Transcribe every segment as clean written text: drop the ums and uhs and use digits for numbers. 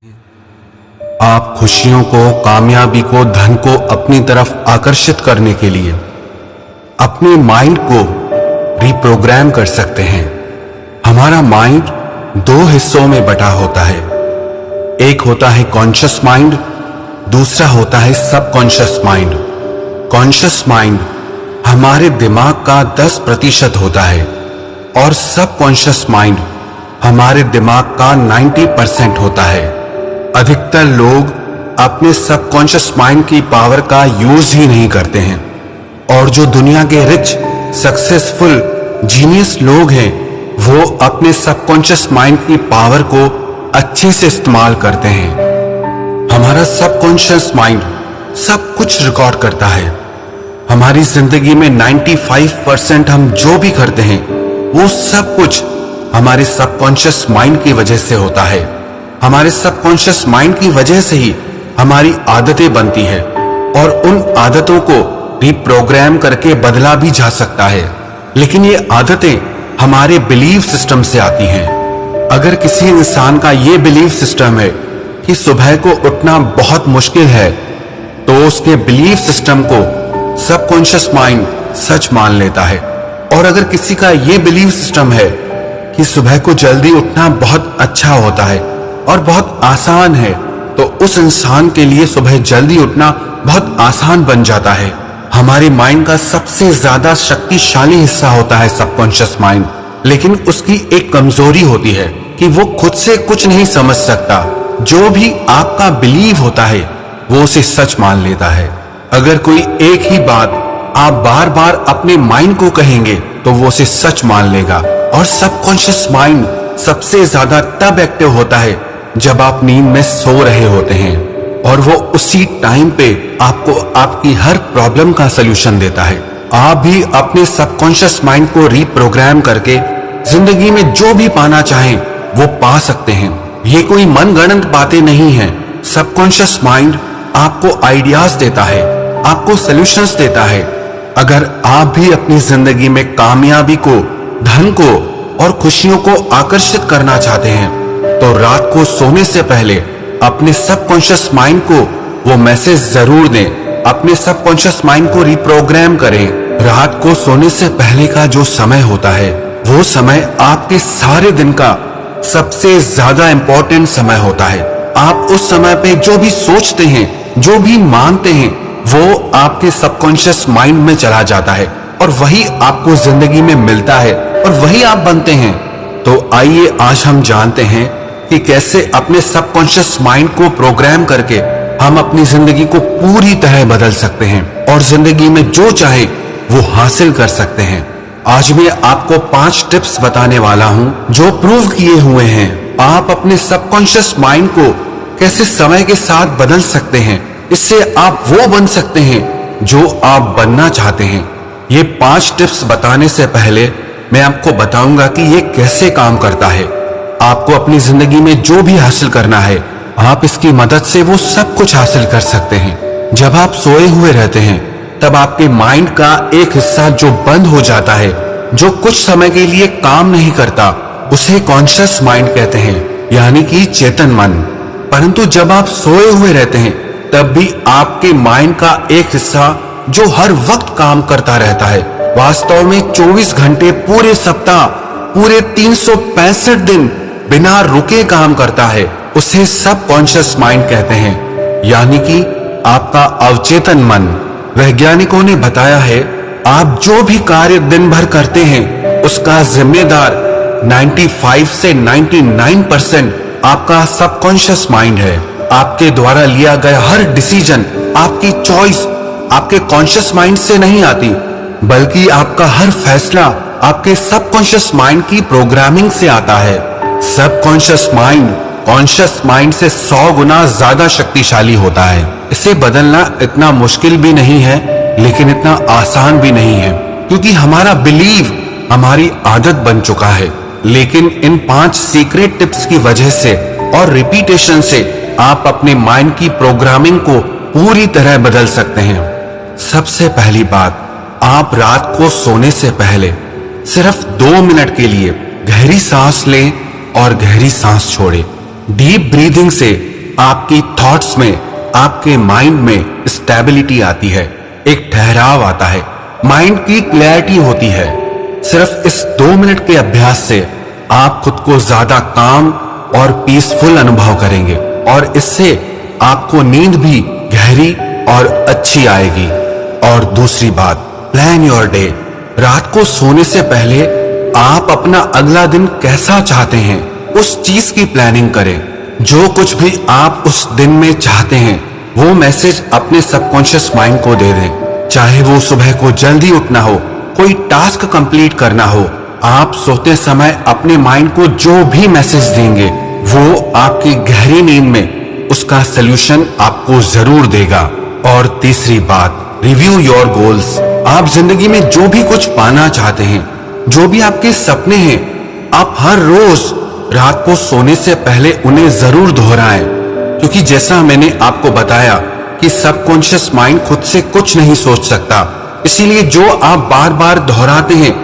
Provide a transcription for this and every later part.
आप खुशियों को, कामयाबी को, धन को अपनी तरफ आकर्षित करने के लिए अपने माइंड को रिप्रोग्राम कर सकते हैं। हमारा माइंड दो हिस्सों में बटा होता है। एक होता है कॉन्शियस माइंड, दूसरा होता है सबकॉन्शियस माइंड। कॉन्शियस माइंड हमारे दिमाग का 10% होता है और सबकॉन्शियस माइंड हमारे दिमाग का 90% होता है। अधिकतर लोग अपने सबकॉन्शियस माइंड की पावर का यूज ही नहीं करते हैं और जो दुनिया के रिच, सक्सेसफुल, जीनियस लोग हैं वो अपने सबकॉन्शियस माइंड की पावर को अच्छे से इस्तेमाल करते हैं। हमारा सबकॉन्शियस माइंड सब कुछ रिकॉर्ड करता है। हमारी जिंदगी में 95% हम जो भी करते हैं वो सब कुछ हमारे सबकॉन्शियस माइंड की वजह से होता है। हमारे सबकॉन्शियस माइंड की वजह से ही हमारी आदतें बनती है और उन आदतों को रिप्रोग्राम करके बदला भी जा सकता है। लेकिन ये आदतें हमारे बिलीफ सिस्टम से आती हैं। अगर किसी इंसान का ये बिलीफ सिस्टम है कि सुबह को उठना बहुत मुश्किल है तो उसके बिलीफ सिस्टम को सबकॉन्शियस माइंड सच मान लेता है। और अगर किसी का ये बिलीफ सिस्टम है कि सुबह को जल्दी उठना बहुत अच्छा होता है और बहुत आसान है तो उस इंसान के लिए सुबह जल्दी उठना बहुत आसान बन जाता है। हमारे माइंड का सबसे ज्यादा शक्तिशाली हिस्सा होता है सबकॉन्शियस माइंड, लेकिन उसकी एक कमजोरी होती है कि वो खुद से कुछ नहीं समझ सकता। जो भी आपका बिलीव होता है वो उसे सच मान लेता है। अगर कोई एक ही बात आप बार बार अपने माइंड को कहेंगे तो वो उसे सच मान लेगा। और सबकॉन्शियस माइंड सबसे ज्यादा तब एक्टिव होता है जब आप नींद में सो रहे होते हैं और वो उसी टाइम पे आपको आपकी हर प्रॉब्लम का सलूशन देता है। आप भी अपने सबकॉन्शियस माइंड को रिप्रोग्राम करके जिंदगी में जो भी पाना चाहें वो पा सकते हैं। ये कोई मनगढ़ंत बातें नहीं है। सबकॉन्शियस माइंड आपको आइडियाज देता है, आपको सॉल्यूशंस देता है। अगर आप भी अपनी जिंदगी में कामयाबी को, धन को और खुशियों को आकर्षित करना चाहते हैं तो रात को सोने से पहले अपने सबकॉन्शियस माइंड को वो मैसेज जरूर दें। अपने सबकॉन्शियस माइंड को रिप्रोग्राम करें। रात को सोने से पहले का जो समय होता है वो समय आपके सारे दिन का सबसे ज्यादा इंपॉर्टेंट समय होता है। आप उस समय पे जो भी सोचते हैं, जो भी मांगते हैं वो आपके सबकॉन्शियस माइंड में चला जाता है और वही आपको जिंदगी में मिलता है और वही आप बनते हैं। तो आइए आज हम जानते हैं कि कैसे अपने सबकॉन्शियस माइंड को प्रोग्राम करके हम अपनी जिंदगी को पूरी तरह बदल सकते हैं और जिंदगी में जो चाहे वो हासिल कर सकते हैं। आज मैं आपको 5 टिप्स बताने वाला हूं जो प्रूव किए हुए हैं। आप अपने सबकॉन्शियस माइंड को कैसे समय के साथ बदल सकते हैं। इससे आप वो बन सकते हैं जो आप बनना चाहते हैं। ये 5 टिप्स बताने से पहले मैं आपको बताऊंगा कि ये कैसे काम करता है। आपको अपनी जिंदगी में जो भी हासिल करना है आप इसकी मदद से वो सब कुछ हासिल कर सकते हैं। जब आप सोए हुए रहते हैं तब आपके माइंड का एक हिस्सा जो बंद हो जाता है, जो कुछ समय के लिए काम नहीं करता, उसे कॉन्शियस माइंड कहते हैं, यानी कि चेतन मन। परंतु जब आप सोए हुए रहते हैं तब भी आपके माइंड का एक हिस्सा जो हर वक्त काम करता रहता है, वास्तव में 24 घंटे पूरे सप्ताह, पूरे 365 दिन बिना रुके काम करता है, उसे सबकॉन्शियस माइंड कहते हैं, यानी कि आपका अवचेतन मन। वैज्ञानिकों ने बताया है आप जो भी कार्य दिन भर करते हैं उसका जिम्मेदार 95 से 99% आपका सबकॉन्शियस माइंड है। आपके द्वारा लिया गया हर डिसीजन, आपकी चॉइस आपके कॉन्शियस माइंड से नहीं आती, बल्कि आपका हर फैसला आपके सबकॉन्शियस माइंड की प्रोग्रामिंग से आता है। सबकॉन्शियस माइंड कॉन्शियस माइंड से 100 गुना ज्यादा शक्तिशाली होता है। इसे बदलना इतना मुश्किल भी नहीं है लेकिन इतना आसान भी नहीं है, क्योंकि हमारा बिलीव हमारी आदत बन चुका है। लेकिन इन 5 सीक्रेट टिप्स की वजह से और रिपीटेशन से आप अपने माइंड की प्रोग्रामिंग को पूरी तरह बदल सकते हैं। सबसे पहली बात, आप रात को सोने से पहले सिर्फ 2 मिनट के लिए गहरी सांस लें और गहरी सांस छोड़ें। डीप ब्रीदिंग से आपकी थॉट्स में, आपके माइंड में स्टेबिलिटी आती है, एक ठहराव आता है, माइंड की क्लैरिटी होती है। सिर्फ इस 2 मिनट के अभ्यास से आप खुद को ज्यादा काम और पीसफुल अनुभव करेंगे और इससे आपको नींद भी गहरी और अच्छी आएगी। और दूसरी बात, प्लान योर डे। रात को सोने से पहले आप अपना अगला दिन कैसा चाहते हैं उस चीज की प्लानिंग करें। जो कुछ भी आप उस दिन में चाहते हैं वो मैसेज अपने सबकॉन्शियस माइंड को दे दें। चाहे वो सुबह को जल्दी उठना हो, कोई टास्क कंप्लीट करना हो, आप सोते समय अपने माइंड को जो भी मैसेज देंगे वो आपकी गहरी नींद में उसका सलूशन आपको जरूर देगा। और तीसरी बात, रिव्यू योर गोल्स। आप जिंदगी में जो भी कुछ पाना चाहते हैं, जो भी आपके सपने हैं, आप हर रोज रात को सोने से पहले उन्हें जरूर दोहराएं। क्योंकि जैसा मैंने आपको बताया कि सबकॉन्शियस माइंड खुद से कुछ नहीं सोच सकता, इसीलिए जो आप बार बार दोहराते हैं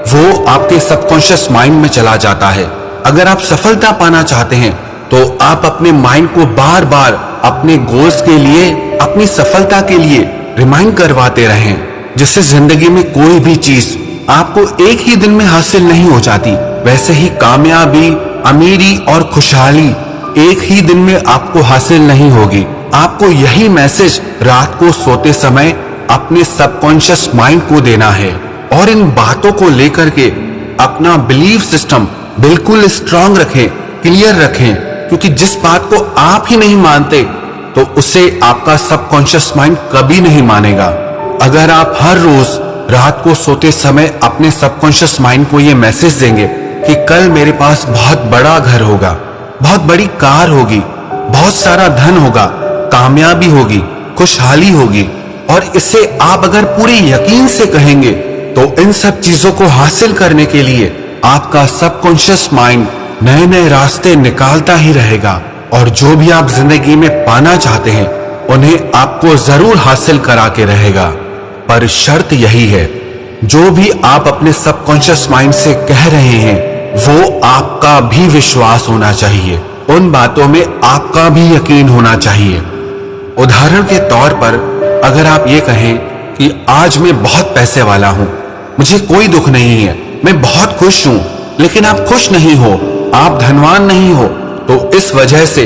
वो आपके सबकॉन्शियस माइंड में चला जाता है। अगर आप सफलता पाना चाहते हैं तो आप अपने माइंड को बार बार अपने गोल्स के लिए, अपनी सफलता के लिए रिमाइंड करवाते रहें, जिससे जिंदगी में कोई भी चीज आपको एक ही दिन में हासिल नहीं हो जाती। वैसे ही कामयाबी, अमीरी और खुशहाली एक ही दिन में आपको हासिल नहीं होगी। आपको यही मैसेज रात को सोते समय अपने सबकॉन्शियस माइंड को देना है और इन बातों को लेकर के अपना बिलीफ सिस्टम बिल्कुल स्ट्रांग रखें, क्लियर रखें। क्योंकि जिस बात को आप ही नहीं मानते तो उसे आपका सबकॉन्शियस माइंड कभी नहीं मानेगा। अगर आप हर रोज रात को सोते समय अपने सबकॉन्शियस माइंड को ये मैसेज देंगे कि कल मेरे पास बहुत बड़ा घर होगा, बहुत बड़ी कार होगी, बहुत सारा धन होगा, कामयाबी होगी, खुशहाली होगी, और इसे आप अगर पूरे यकीन से कहेंगे तो इन सब चीजों को हासिल करने के लिए आपका सबकॉन्शियस माइंड नए नए रास्ते निकालता ही रहेगा और जो भी आप जिंदगी में पाना चाहते हैं उन्हें आपको जरूर हासिल करा के रहेगा। पर शर्त यही है, जो भी आप अपने सबकॉन्शियस माइंड से कह रहे हैं वो आपका भी विश्वास होना चाहिए, उन बातों में आपका भी यकीन होना चाहिए। उदाहरण के तौर पर अगर आप ये कहें कि आज मैं बहुत पैसे वाला हूं, मुझे कोई दुख नहीं है, मैं बहुत खुश हूं, लेकिन आप खुश नहीं हो, आप धनवान नहीं हो, तो इस वजह से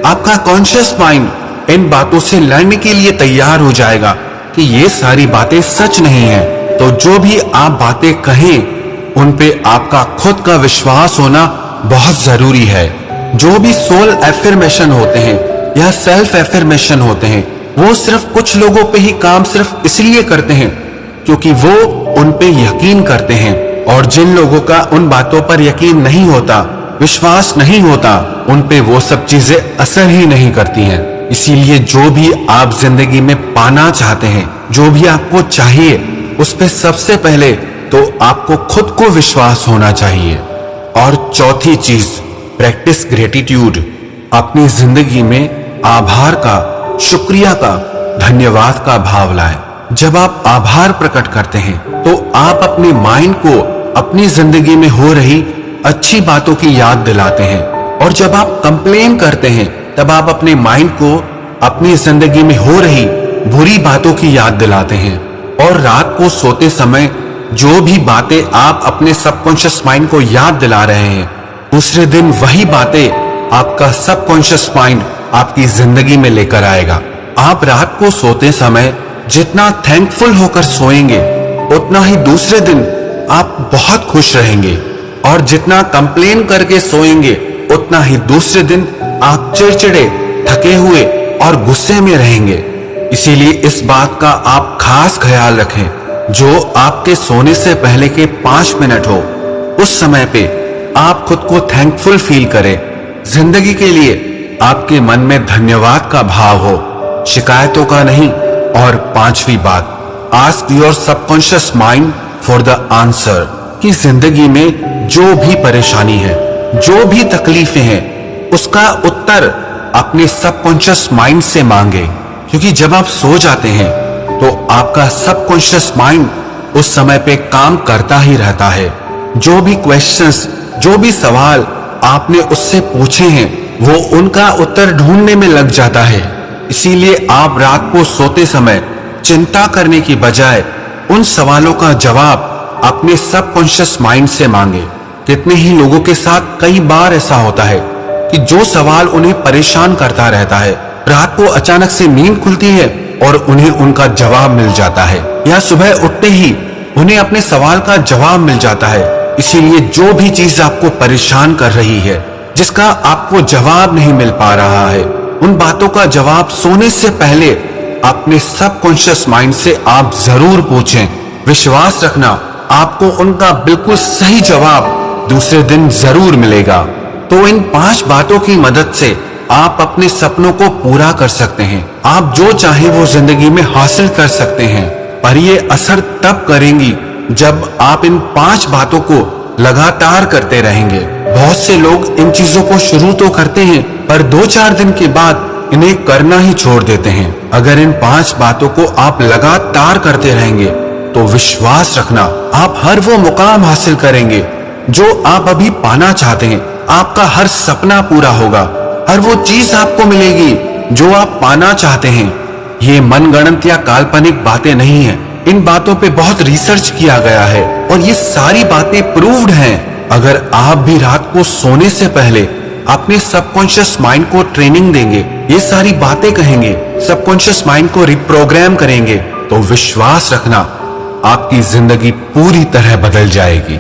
आपका कॉन्शियस माइंड इन बातों से लड़ने के लिए तैयार हो जाएगा कि ये सारी बातें सच नहीं है। तो जो भी आप बातें कहें उन पे आपका खुद का विश्वास होना बहुत जरूरी है। जो भी सोल एफर्मेशन होते हैं या सेल्फ एफर्मेशन होते हैं वो सिर्फ कुछ लोगों पे ही काम सिर्फ इसलिए करते हैं क्योंकि वो उन पे यकीन करते हैं, और जिन लोगों का उन बातों पर यकीन नहीं होता, विश्वास नहीं होता, उन पे वो सब चीजें असर ही नहीं करती हैं। इसीलिए जो भी आप जिंदगी में पाना चाहते हैं, जो भी आपको चाहिए, उस पे सबसे पहले तो आपको खुद को विश्वास होना चाहिए। और चौथी चीज, प्रैक्टिस ग्रेटिट्यूड। अपनी जिंदगी में आभार का, शुक्रिया का, धन्यवाद का भाव लाएं। जब आप आभार प्रकट करते हैं तो आप अपने माइंड को अपनी जिंदगी में हो रही अच्छी बातों की याद दिलाते हैं, और जब आप कंप्लेन करते हैं तब आप अपने माइंड को अपनी जिंदगी में हो रही बुरी बातों की याद दिलाते हैं। और रात को सोते समय जो भी बातें आप अपने सबकॉन्शियस माइंड को याद दिला रहे हैं, दूसरे दिन वही बातें आपका सबकॉन्शियस माइंड आपकी जिंदगी में लेकर आएगा। आप रात को सोते समय जितना थैंकफुल होकर सोएंगे उतना ही दूसरे दिन आप बहुत खुश रहेंगे, और जितना कंप्लेन करके सोएंगे उतना ही दूसरे दिन आप चिड़चिड़े, थके हुए और गुस्से में रहेंगे। इसीलिए इस बात का आप खास ख्याल रखें, जो आपके सोने से पहले के 5 मिनट हो उस समय पे आप खुद को थैंकफुल फील करें, जिंदगी के लिए आपके मन में धन्यवाद का भाव हो, शिकायतों का नहीं। और 5वीं बात, ask your subconscious mind for the answer. कि जिंदगी में जो भी परेशानी है, जो भी तकलीफें हैं, उसका उत्तर अपने सबकॉन्शियस माइंड से मांगे। क्योंकि जब आप सो जाते हैं तो आपका सबकॉन्शियस माइंड उस समय पे काम करता ही रहता है। जो भी क्वेश्चंस, जो भी सवाल आपने उससे पूछे हैं वो उनका उत्तर ढूंढने में लग जाता है। इसीलिए आप रात को सोते समय चिंता करने की बजाय उन सवालों का जवाब अपने सबकॉन्शियस माइंड से मांगे। कितने ही लोगों के साथ कई बार ऐसा होता है कि जो सवाल उन्हें परेशान करता रहता है, रात को अचानक से नींद खुलती है और उन्हें उनका जवाब मिल जाता है, या सुबह उठते ही उन्हें अपने सवाल का जवाब मिल जाता है। इसीलिए जो भी चीज आपको परेशान कर रही है, जिसका आपको जवाब नहीं मिल पा रहा है, उन बातों का जवाब सोने से पहले अपने सबकॉन्शियस माइंड से आप जरूर पूछें। विश्वास रखना, आपको उनका बिल्कुल सही जवाब दूसरे दिन जरूर मिलेगा। तो इन 5 बातों की मदद से आप अपने सपनों को पूरा कर सकते हैं। आप जो चाहे वो जिंदगी में हासिल कर सकते हैं, पर ये असर तब करेंगी जब आप इन 5 बातों को लगातार करते रहेंगे। बहुत से लोग इन चीजों को शुरू तो करते हैं, पर 2-4 दिन के बाद इन्हें करना ही छोड़ देते हैं। अगर इन 5 बातों को आप लगातार करते रहेंगे तो विश्वास रखना, आप हर वो मुकाम हासिल करेंगे जो आप अभी पाना चाहते हैं। आपका हर सपना पूरा होगा, हर वो चीज आपको मिलेगी जो आप पाना चाहते हैं। ये मनगढ़ंत या काल्पनिक बातें नहीं है, इन बातों पे बहुत रिसर्च किया गया है और ये सारी बातें प्रूव्ड हैं। अगर आप भी रात को सोने से पहले अपने सबकॉन्शियस माइंड को ट्रेनिंग देंगे, ये सारी बातें कहेंगे, सबकॉन्शियस माइंड को रिप्रोग्राम करेंगे, तो विश्वास रखना आपकी जिंदगी पूरी तरह बदल जाएगी।